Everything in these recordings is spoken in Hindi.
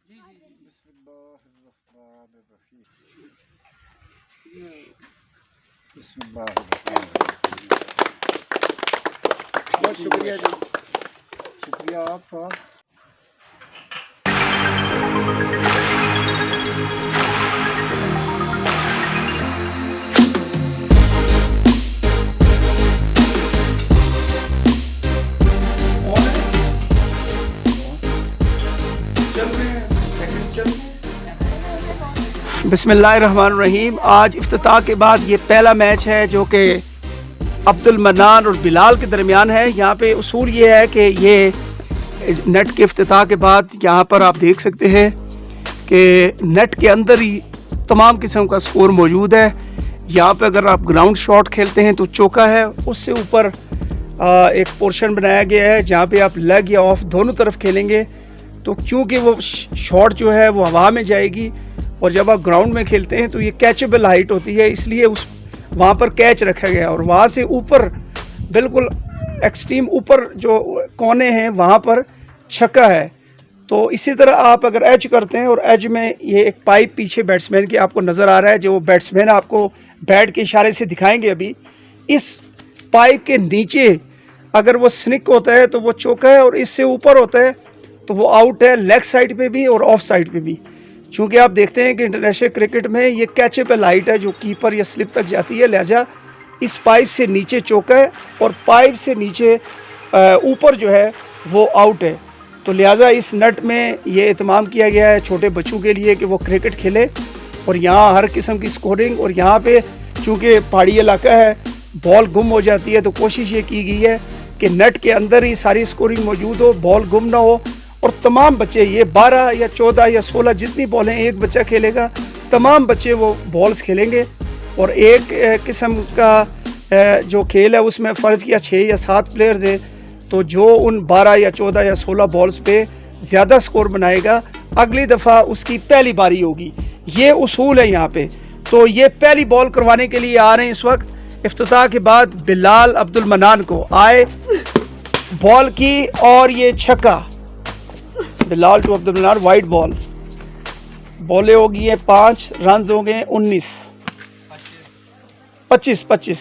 जी जी जी। बहुत शुक्रिया जी। शुक्रिया आपका। बिस्मिल्लाहिर्रहमानिर्रहीम। आज इफ्तिताह के बाद ये पहला मैच है जो कि अब्दुल मन्नान और बिलाल के दरमियान है। यहाँ पे उसूल ये है कि ये नेट के इफ्तिताह के बाद यहाँ पर आप देख सकते हैं कि नेट के अंदर ही तमाम किस्म का स्कोर मौजूद है। यहाँ पे अगर आप ग्राउंड शॉट खेलते हैं तो चौका है, उससे ऊपर एक पोर्शन बनाया गया है जहाँ पे आप लेग या ऑफ दोनों तरफ खेलेंगे। तो क्योंकि वो शॉट जो है वो हवा में जाएगी और जब आप ग्राउंड में खेलते हैं तो ये कैचेबल हाइट होती है, इसलिए उस वहाँ पर कैच रखा गया और वहाँ से ऊपर बिल्कुल एक्सट्रीम ऊपर जो कोने हैं वहाँ पर छक्का है। तो इसी तरह आप अगर एज करते हैं और एज में ये एक पाइप पीछे बैट्समैन की आपको नज़र आ रहा है, जो बैट्समैन आपको बैट के इशारे से दिखाएंगे अभी। इस पाइप के नीचे अगर वो स्निक होता है तो वो चौका है और इससे ऊपर होता है तो वो आउट है, लेग साइड पे भी और ऑफ साइड पे भी। चूँकि आप देखते हैं कि इंटरनेशनल क्रिकेट में ये कैचेबल हाइट है जो कीपर या स्लिप तक जाती है, लिहाजा इस पाइप से नीचे चौका है और पाइप से नीचे ऊपर जो है वो आउट है। तो लिहाजा इस नेट में ये इत्माम किया गया है छोटे बच्चों के लिए कि वो क्रिकेट खेले और यहाँ हर किस्म की स्कोरिंग। और यहाँ पे चूँकि पहाड़ी इलाका है, बॉल गुम हो जाती है, तो कोशिश ये की गई है कि नेट के अंदर ही सारी स्कोरिंग मौजूद हो, बॉल गुम ना हो। और तमाम बच्चे ये 12 या 14 या 16 जितनी बॉलें एक बच्चा खेलेगा, तमाम बच्चे वो बॉल्स खेलेंगे। और एक किस्म का जो खेल है उसमें फ़र्ज़ किया 6 या 7 प्लेयर्स हैं, तो जो उन 12 या 14 या 16 बॉल्स पे ज़्यादा स्कोर बनाएगा अगली दफ़ा उसकी पहली बारी होगी। ये उसूल है यहाँ पे। तो ये पहली बॉल करवाने के लिए आ रहे हैं इस वक्त इफ्तिताह के बाद बिलाल अब्दुल मन्नान को। आए बॉल की और ये छक्का, Bilal to Abdul Mannan, wide ball. बॉलें हो गई हैं 5, रन हो गए 19, 25।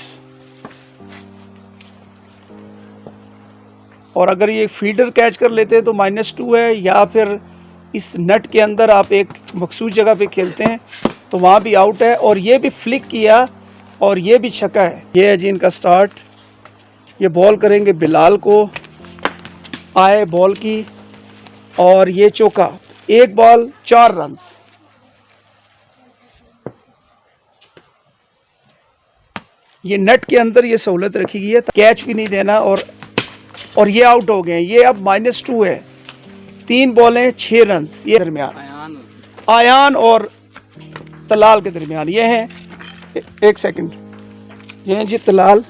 और अगर ये फील्डर कैच कर लेते हैं तो -2 है, या फिर इस नेट के अंदर आप एक मखसूस जगह पे खेलते हैं तो वहाँ भी आउट है। और ये भी फ्लिक किया और ये भी छक्का है। ये है जी इनका स्टार्ट। ये बॉल करेंगे बिलाल को, आए बॉल की और ये चौका, एक बॉल 4 रन। ये नेट के अंदर ये सहूलत रखी गई है, कैच भी नहीं देना। और ये आउट हो गए। ये अब -2 है, 3 बॉलें 6 रन। ये दरमियान आयान और तलाल के दरमियान ये हैं। एक सेकंड, ये हैं जी तलाल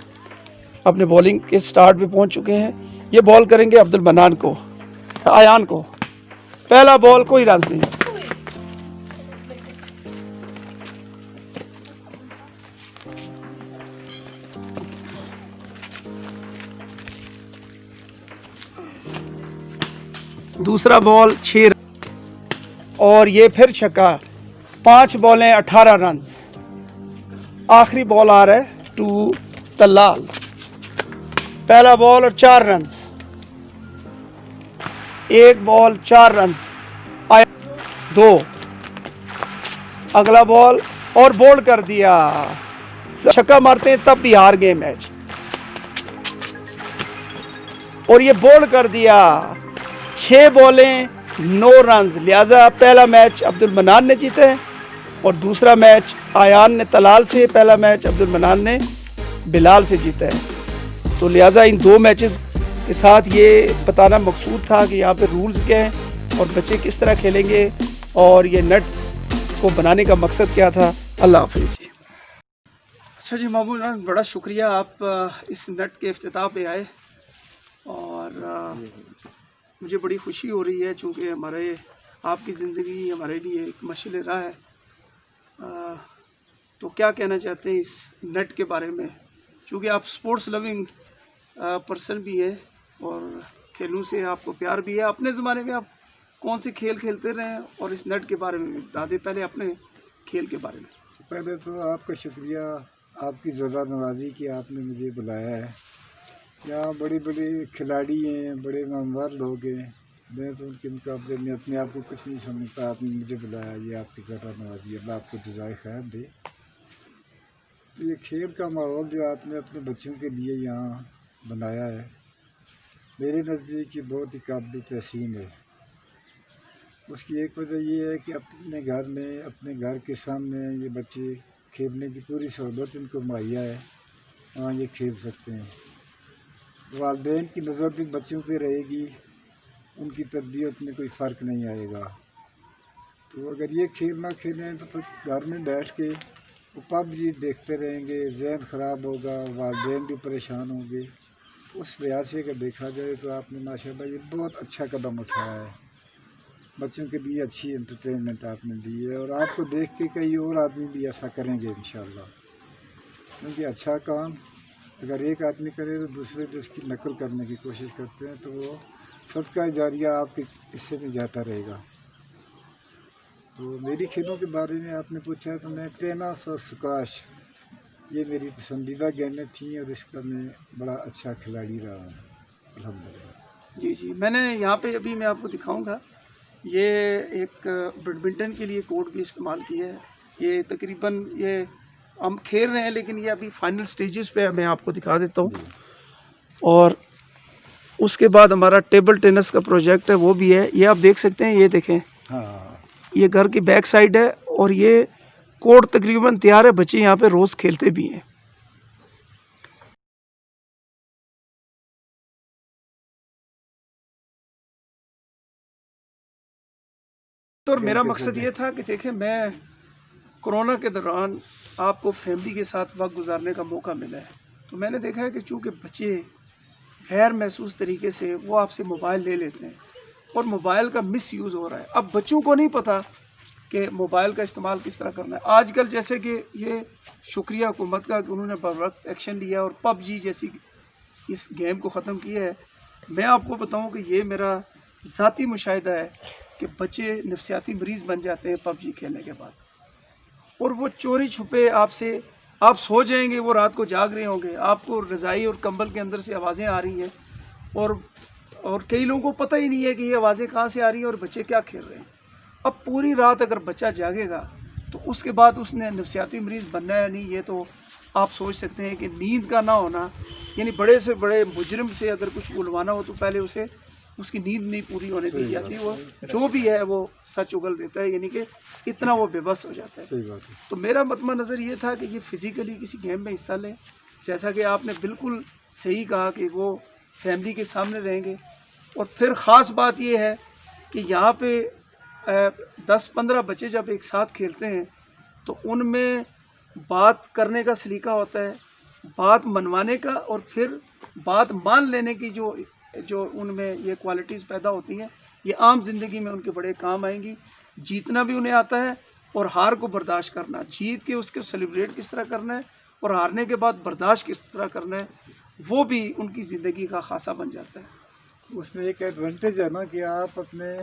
अपने बॉलिंग के स्टार्ट पे पहुंच चुके हैं। ये बॉल करेंगे अब्दुल मन्नान को, आयान को। पहला बॉल कोई रन नहीं। दूसरा बॉल 6 और ये फिर छक्का। 5 बॉलें 18 रन। आखिरी बॉल आ रहा है टू तलाल। पहला बॉल और 4 रन, एक बॉल 4 रन, 2। अगला बॉल और बोल्ड कर दिया। छक्का मारते हैं तब भी हार गए मैच। और ये बोल्ड कर दिया। 6 बॉलें 9 रन। लिहाजा पहला मैच अब्दुल मन्नान ने जीता है और दूसरा मैच आयान ने तलाल से, पहला मैच अब्दुल मन्नान ने बिलाल से जीता है। तो लिहाजा इन 2 मैचेस के साथ ये बताना मकसूद था कि यहाँ पे रूल्स क्या हैं और बच्चे किस तरह खेलेंगे और ये नेट को बनाने का मकसद क्या था। अल्लाह हाफिज़ जी। अच्छा जी मामून, बड़ा शुक्रिया, आप इस नेट के इफ्तिताह पे आए और मुझे बड़ी खुशी हो रही है चूँकि हमारे आपकी ज़िंदगी हमारे लिए एक मशाल राह है। तो क्या कहना चाहते हैं इस नेट के बारे में, चूँकि आप स्पोर्ट्स लविंग पर्सन भी है और खेलों से आपको प्यार भी है। अपने ज़माने में आप कौन से खेल खेलते रहे हैं और इस नेट के बारे में बता दें, पहले अपने खेल के बारे में। पहले तो आपका शुक्रिया, आपकी ज़्यादा नवाजी कि आपने मुझे बुलाया है। यहाँ बड़े बड़े खिलाड़ी हैं, बड़े नामवर लोग हैं, मैं तो उनके मुकाबले में अपने आप को कुछ नहीं समझता। आपने मुझे बुलाया, ये आपकी ज़्यादा नवाजी, अल्लाह आपको जज़ाए खैर दे। तो ये खेल का माहौल जो आपने अपने बच्चों के लिए यहाँ बनाया है, मेरे नज़दीक ये बहुत ही काबिल तहसीन है। उसकी एक वजह ये है कि अपने घर में, अपने घर के सामने ये बच्चे खेलने की पूरी सहूलत इनको मुहैया है, वहाँ ये खेल सकते हैं। वालिदैन की नज़र भी बच्चों पे रहेगी, उनकी तरबियत में कोई फ़र्क नहीं आएगा। तो अगर ये खेल ना खेलें तो फिर घर में बैठ के वो पबजी देखते रहेंगे, ज़हन ख़राब होगा, वालिदैन भी परेशान होंगे। उस लिहाज से अगर देखा जाए तो आपने माशाल्लाह ये बहुत अच्छा कदम उठाया है, बच्चों के लिए अच्छी एंटरटेनमेंट आपने दी है, और आपको देख के कई और आदमी भी ऐसा करेंगे इंशाल्लाह। क्योंकि अच्छा काम अगर एक आदमी करे तो दूसरे भी उसकी नकल करने की कोशिश करते हैं, तो वो सदका जारिया आपके हिस्से में जाता रहेगा। तो मेरी खेलों के बारे में आपने पूछा, तो मैं टेनिस और स्क्वाश ये मेरी पसंदीदा गेमें थी, और इसका मैं बड़ा अच्छा खिलाड़ी रहा हूँ अल्हम्दुलिल्लाह। जी जी, मैंने यहाँ पे अभी मैं आपको दिखाऊंगा, ये एक बैडमिंटन के लिए कोर्ट भी इस्तेमाल किया है। ये तकरीबन ये हम खेल रहे हैं, लेकिन ये अभी फाइनल स्टेजेस पे है, मैं आपको दिखा देता हूँ। और उसके बाद हमारा टेबल टेनिस का प्रोजेक्ट है, वो भी है। ये आप देख सकते हैं, ये देखें, हाँ, ये घर की बैक साइड है और ये कोर्ट तकरीबन तैयार है, बच्चे यहाँ पे रोज़ खेलते भी हैं। तो मेरा मकसद ये था कि देखें, मैं कोरोना के दौरान आपको फैमिली के साथ वक्त गुजारने का मौका मिला है, तो मैंने देखा है कि चूँकि बच्चे गैर महसूस तरीके से वो आपसे मोबाइल ले लेते हैं और मोबाइल का मिस यूज़ हो रहा है। अब बच्चों को नहीं पता कि मोबाइल का इस्तेमाल किस तरह करना है। आजकल जैसे कि ये शुक्रिया हुकूमत का कि उन्होंने बरवक्त एक्शन लिया और पबजी जैसी इस गेम को ख़त्म किया है। मैं आपको बताऊं कि ये मेरा ज़ाती मुशाहिदा है कि बच्चे नफसियाती मरीज़ बन जाते हैं पबजी खेलने के बाद, और वो चोरी छुपे आपसे, आप सो जाएंगे, वो रात को जाग रहे होंगे, आपको रज़ाई और कंबल के अंदर से आवाज़ें आ रही हैं, और कई लोगों को पता ही नहीं है कि ये आवाज़ें कहाँ से आ रही हैं और बच्चे क्या खेल रहे हैं। अब पूरी रात अगर बच्चा जागेगा तो उसके बाद उसने नफसियाती मरीज़ बनना है नहीं, ये तो आप सोच सकते हैं कि नींद का ना होना, यानी बड़े से बड़े मुजरिम से अगर कुछ बुलवाना हो तो पहले उसे उसकी नींद नहीं पूरी होने दी जाती, वो जो भी है वो सच उगल देता है, यानी कि इतना वो बेबस हो जाता है। तो मेरा मतमा नज़र ये था कि ये फ़िज़िकली किसी गेम में हिस्सा लें, जैसा कि आपने बिल्कुल सही कहा कि वो फैमिली के सामने रहेंगे। और फिर ख़ास बात ये है कि यहाँ पे 10-15 बच्चे जब एक साथ खेलते हैं तो उनमें बात करने का सलीका होता है, बात मनवाने का, और फिर बात मान लेने की जो उनमें ये क्वालिटीज़ पैदा होती हैं, ये आम ज़िंदगी में उनके बड़े काम आएंगी। जीतना भी उन्हें आता है और हार को बर्दाश्त करना, जीत के उसके सेलिब्रेट किस तरह करना है और हारने के बाद बर्दाश्त किस तरह करना है, वो भी उनकी ज़िंदगी का खासा बन जाता है। उसमें एक एडवांटेज है ना कि आप अपने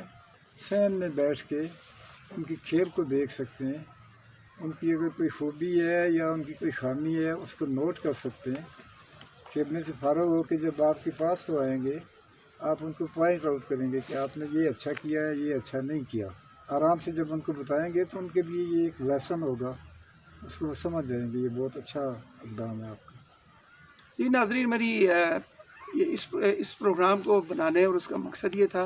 फैन में बैठ के उनकी खेल को देख सकते हैं, उनकी अगर कोई खूबी है या उनकी कोई खामी है उसको नोट कर सकते हैं। खेलने से फारग होकर जब आपके पास तो आएंगे, आप उनको पॉइंट आउट करेंगे कि आपने ये अच्छा किया है, ये अच्छा नहीं किया। आराम से जब उनको बताएंगे तो उनके लिए ये एक लेसन होगा, उसको वो समझ जाएंगे। ये बहुत अच्छा इक़दाम है आपका। जी नाज़रीन, मेरी ये इस प्रोग्राम को बनाने और उसका मकसद ये था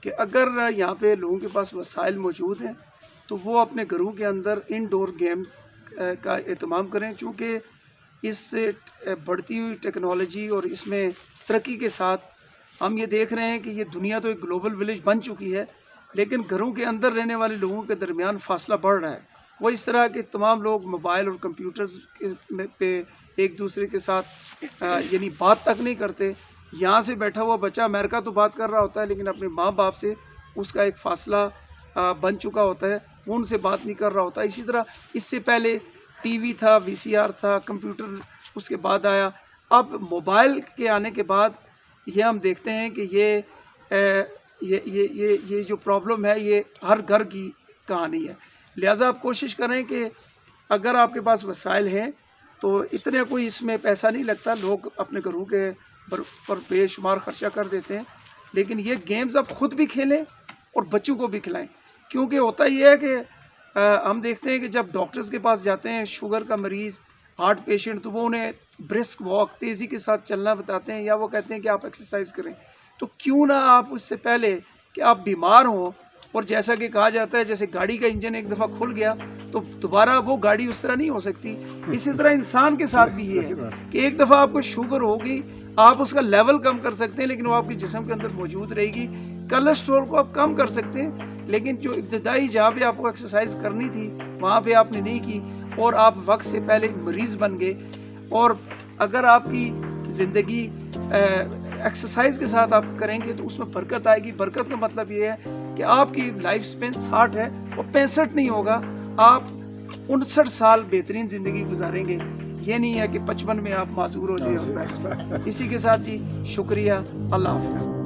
कि अगर यहाँ पे लोगों के पास वसाइल मौजूद हैं तो वो अपने घरों के अंदर इनडोर गेम्स का एहतमाम करें, चूँकि इस बढ़ती हुई टेक्नोलॉजी और इसमें तरक्की के साथ हम ये देख रहे हैं कि ये दुनिया तो एक ग्लोबल विलेज बन चुकी है, लेकिन घरों के अंदर रहने वाले लोगों के दरमियान फासला बढ़ रहा है। वो इस तरह के तमाम लोग मोबाइल और कंप्यूटर्स पे एक दूसरे के साथ यानी बात तक नहीं करते। यहाँ से बैठा हुआ बच्चा अमेरिका तो बात कर रहा होता है, लेकिन अपने माँ बाप से उसका एक फ़ासला बन चुका होता है, वो उनसे बात नहीं कर रहा होता। इसी तरह इससे पहले टीवी था, वीसीआर था, कंप्यूटर उसके बाद आया, अब मोबाइल के आने के बाद ये हम देखते हैं कि ये जो प्रॉब्लम है ये हर घर की कहानी है। लिहाजा आप कोशिश करें कि अगर आपके पास वसाइल हैं तो इतने कोई इसमें पैसा नहीं लगता, लोग अपने घरों के पर बेशुमार खर्चा कर देते हैं, लेकिन ये गेम्स आप ख़ुद भी खेलें और बच्चों को भी खिलाएं। क्योंकि होता ये है कि हम देखते हैं कि जब डॉक्टर्स के पास जाते हैं शुगर का मरीज़, हार्ट पेशेंट, तो वो उन्हें ब्रिस्क वॉक, तेज़ी के साथ चलना बताते हैं, या वो कहते हैं कि आप एक्सरसाइज करें। तो क्यों ना आप उससे पहले कि आप बीमार हों, और जैसा कि कहा जाता है जैसे गाड़ी का इंजन एक दफ़ा खुल गया तो दोबारा वो गाड़ी उस तरह नहीं हो सकती, इसी तरह इंसान के साथ भी ये है कि एक दफ़ा आपको शुगर होगी, आप उसका लेवल कम कर सकते हैं लेकिन वो आपके जिस्म के अंदर मौजूद रहेगी। कोलेस्ट्रॉल को आप कम कर सकते हैं, लेकिन जो इब्तदाई जहाँ पे आपको एक्सरसाइज करनी थी वहाँ पे आपने नहीं की और आप वक्त से पहले मरीज़ बन गए। और अगर आपकी ज़िंदगी एक्सरसाइज के साथ आप करेंगे तो उसमें बरकत आएगी। बरकत का मतलब ये है कि आपकी लाइफ स्पेन 60 है और 65 नहीं होगा, आप 59 साल बेहतरीन ज़िंदगी गुजारेंगे। ये नहीं है कि 55 में आप माजूर हो जाए। इसी के साथ जी शुक्रिया, अल्लाह हाफ़िज़।